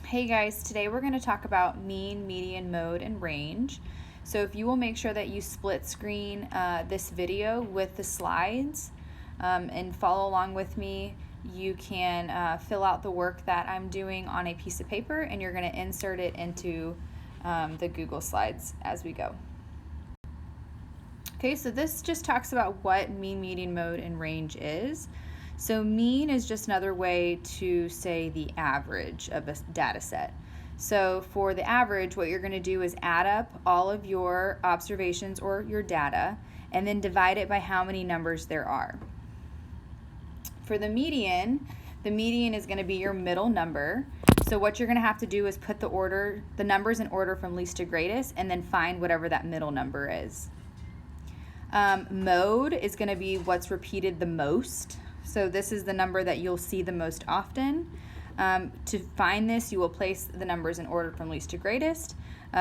Hey guys, today we're going to talk about mean, median, mode, and range. So if you will make sure that you split screen this video with the slides and follow along with me, you can fill out the work that I'm doing on a piece of paper and you're going to insert it into the Google Slides as we go. Okay, so this just talks about what mean, median, mode, and range is. So mean is just another way to say the average of a data set. So for the average, what you're going to do is add up all of your observations or your data and then divide it by how many numbers there are. For the median is going to be your middle number. So what you're going to have to do is put the numbers in order from least to greatest and then find whatever that middle number is. Mode is going to be what's repeated the most. So this is the number that you'll see the most often. To find this, you will place the numbers in order from least to greatest.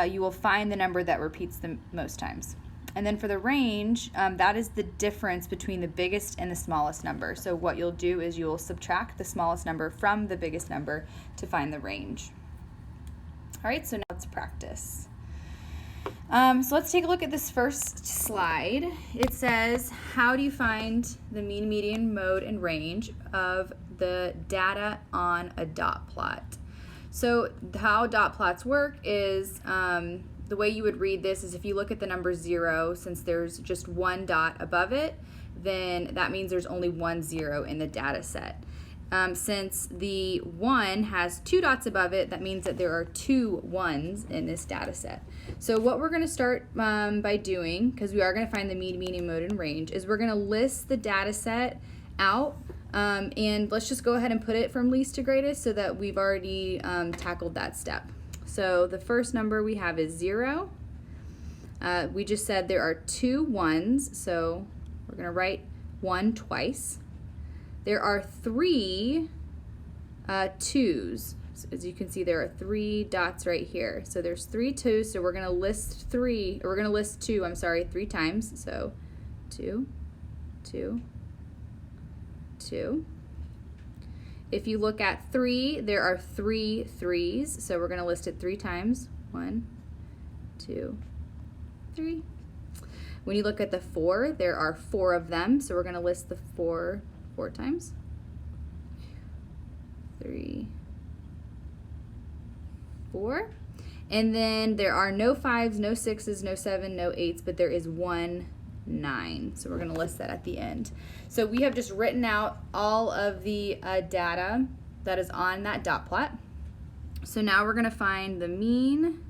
You will find the number that repeats the most times. And then for the range, that is the difference between the biggest and the smallest number. So what you'll do is you'll subtract the smallest number from the biggest number to find the range. All right, so now let's practice. So let's take a look at this first slide. It says, how do you find the mean, median, mode, and range of the data on a dot plot? So how dot plots work is the way you would read this is if you look at the number 0, since there's just one dot above it, then that means there's only one 0 in the data set. Since the 1 has 2 dots above it, that means that there are 2 1s in this data set. So what we're going to start by doing, because we are going to find the mean, median, mode, and range, is we're going to list the data set out, and let's just go ahead and put it from least to greatest so that we've already tackled that step. So the first number we have is 0. We just said there are 2 1s, so we're going to write 1 twice. There are 3 2s. So as you can see, there are 3 dots right here. So there's 3 2s, so we're going to list 2, I'm sorry, 3 times. So 2, 2, 2. If you look at 3, there are 3 3s, so we're going to list it 3 times. 1, 2, 3. When you look at the 4, there are 4 of them, so we're going to list the 4 times. 3, 4. And then there are no 5s, no 6s, no 7, no 8s, but there is 1 9. So we're going to list that at the end. So we have just written out all of the data that is on that dot plot. So now we're going to find the mean,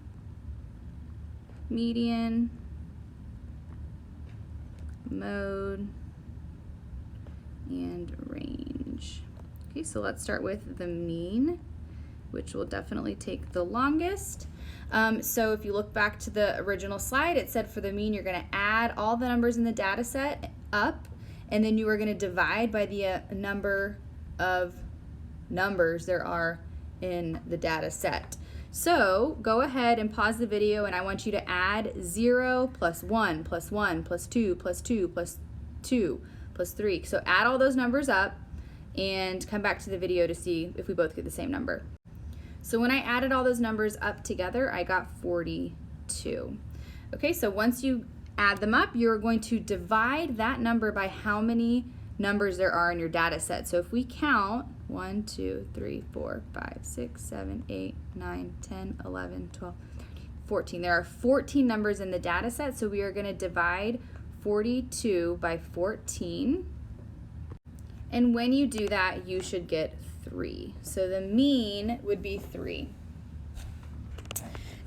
median, mode, and range. Okay, so let's start with the mean, which will definitely take the longest. So if you look back to the original slide, it said for the mean, you're going to add all the numbers in the data set up, and then you are going to divide by the number of numbers there are in the data set. So go ahead and pause the video, and I want you to add 0 plus 1 plus 1 plus 2 plus 2 plus 2 plus 3. So add all those numbers up and come back to the video to see if we both get the same number. So when I added all those numbers up together, I got 42. Okay, so once you add them up, you're going to divide that number by how many numbers there are in your data set. So if we count 1, 2, 3, 4, 5, 6, 7, 8, 9, 10, 11, 12, 13, 14. There are 14 numbers in the data set, so we are going to divide 42 by 14. And when you do that, you should get 3. So the mean would be 3.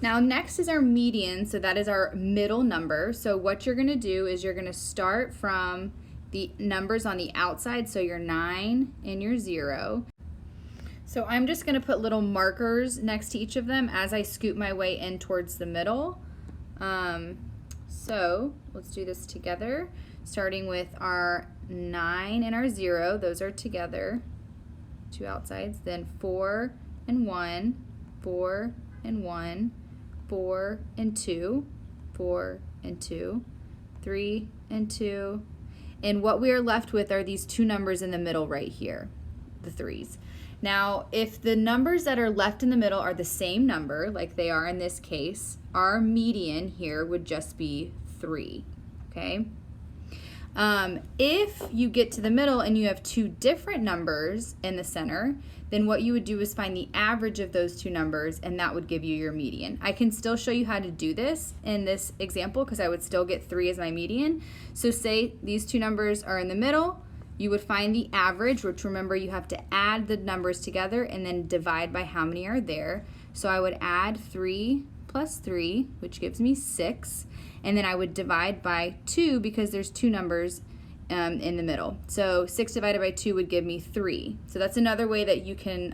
Now next is our median, so that is our middle number. So what you're going to do is you're going to start from the numbers on the outside, so your 9 and your 0. So I'm just going to put little markers next to each of them as I scoot my way in towards the middle. So let's do this together, starting with our 9 and our 0. Those are together, 2 outsides. Then 4 and 1, 4 and 1, 4 and 2, 4 and 2, 3 and 2. And what we are left with are these 2 numbers in the middle right here, the 3s. Now, if the numbers that are left in the middle are the same number, like they are in this case, our median here would just be 3, okay? If you get to the middle and you have two different numbers in the center, then what you would do is find the average of those two numbers, and that would give you your median. I can still show you how to do this in this example because I would still get 3 as my median. So say these two numbers are in the middle, you would find the average, which remember you have to add the numbers together and then divide by how many are there. So I would add 3 plus 3, which gives me 6, and then I would divide by 2 because there's two numbers in the middle. So 6 divided by 2 would give me 3. So that's another way that you can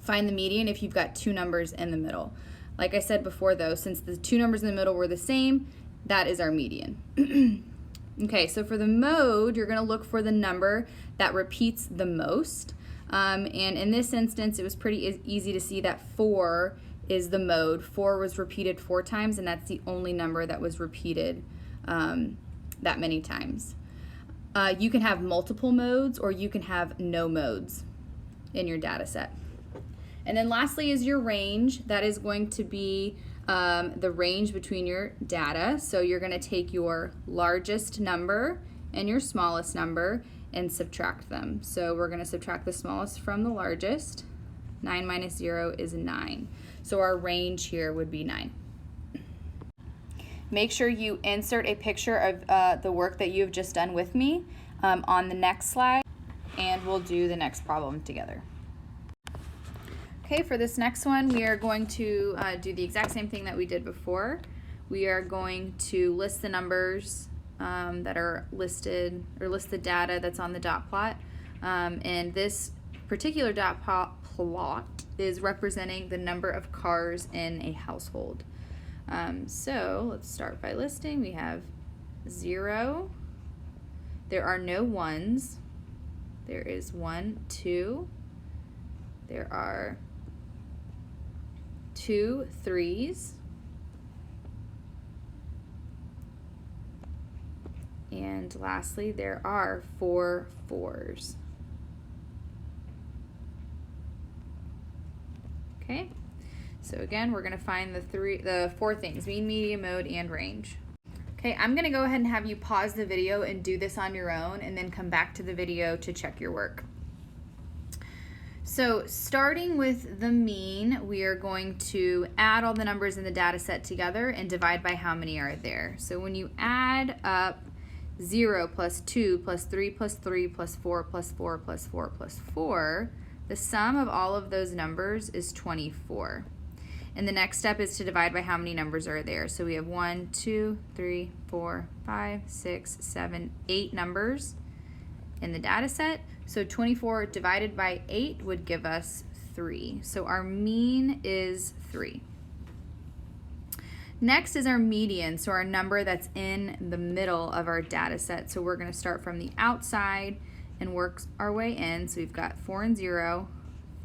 find the median if you've got two numbers in the middle. Like I said before though, since the two numbers in the middle were the same, that is our median. Okay, so for the mode, you're going to look for the number that repeats the most. And in this instance, it was pretty easy to see that 4 is the mode. 4 was repeated 4 times, and that's the only number that was repeated that many times. You can have multiple modes, or you can have no modes in your data set. And then lastly is your range. That is going to be the range between your data. So you're going to take your largest number and your smallest number and subtract them. So we're going to subtract the smallest from the largest. 9 minus 0 is 9. So our range here would be 9. Make sure you insert a picture of the work that you've just done with me on the next slide, and we'll do the next problem together. Okay, for this next one, we are going to do the exact same thing that we did before. We are going to list the numbers that are listed, or list the data that's on the dot plot. And this particular dot plot is representing the number of cars in a household. So let's start by listing. We have 0. There are no 1s. There is 1, 2. There are 2 3s. And lastly, there are 4 4s. Okay, so again, we're going to find the 4 things: mean, median, mode, and range. Okay, I'm going to go ahead and have you pause the video and do this on your own, and then come back to the video to check your work. So starting with the mean, we are going to add all the numbers in the data set together and divide by how many are there. So when you add up 0 plus 2 plus 3 plus 3 plus 4 plus 4 plus 4 plus 4, the sum of all of those numbers is 24. And the next step is to divide by how many numbers are there. So we have 1, 2, 3, 4, 5, 6, 7, 8 numbers in the data set. So 24 divided by 8 would give us 3. So our mean is 3. Next is our median, so our number that's in the middle of our data set. So we're going to start from the outside and work our way in. So we've got 4 and 0,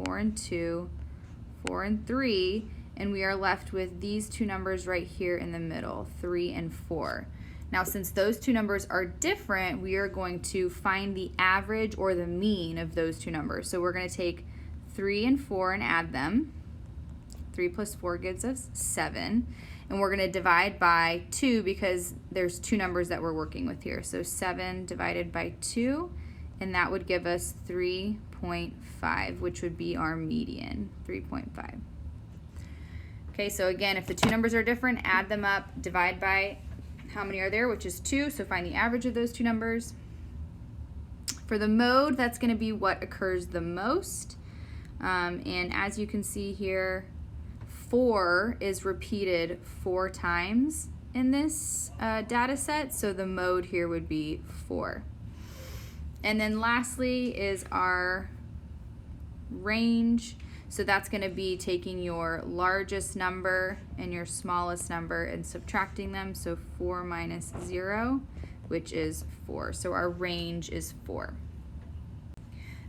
4 and 2, 4 and 3, and we are left with these two numbers right here in the middle, 3 and 4. Now since those two numbers are different, we are going to find the average or the mean of those two numbers. So we're going to take 3 and 4 and add them. 3 plus 4 gives us 7. And we're going to divide by 2 because there's two numbers that we're working with here. So 7 divided by 2, and that would give us 3.5, which would be our median, 3.5. Okay, so again, if the two numbers are different, add them up, divide by how many are there, which is 2, so find the average of those two numbers. For the mode, that's going to be what occurs the most. And as you can see here, 4 is repeated 4 times in this data set, so the mode here would be 4. And then lastly is our range. So that's going to be taking your largest number and your smallest number and subtracting them. So 4 minus 0, which is 4. So our range is 4.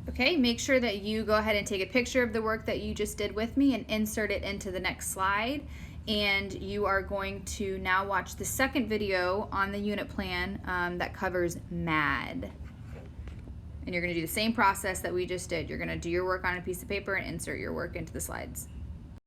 Okay, make sure that you go ahead and take a picture of the work that you just did with me and insert it into the next slide. And you are going to now watch the second video on the unit plan that covers MAD. And you're going to do the same process that we just did. You're going to do your work on a piece of paper and insert your work into the slides.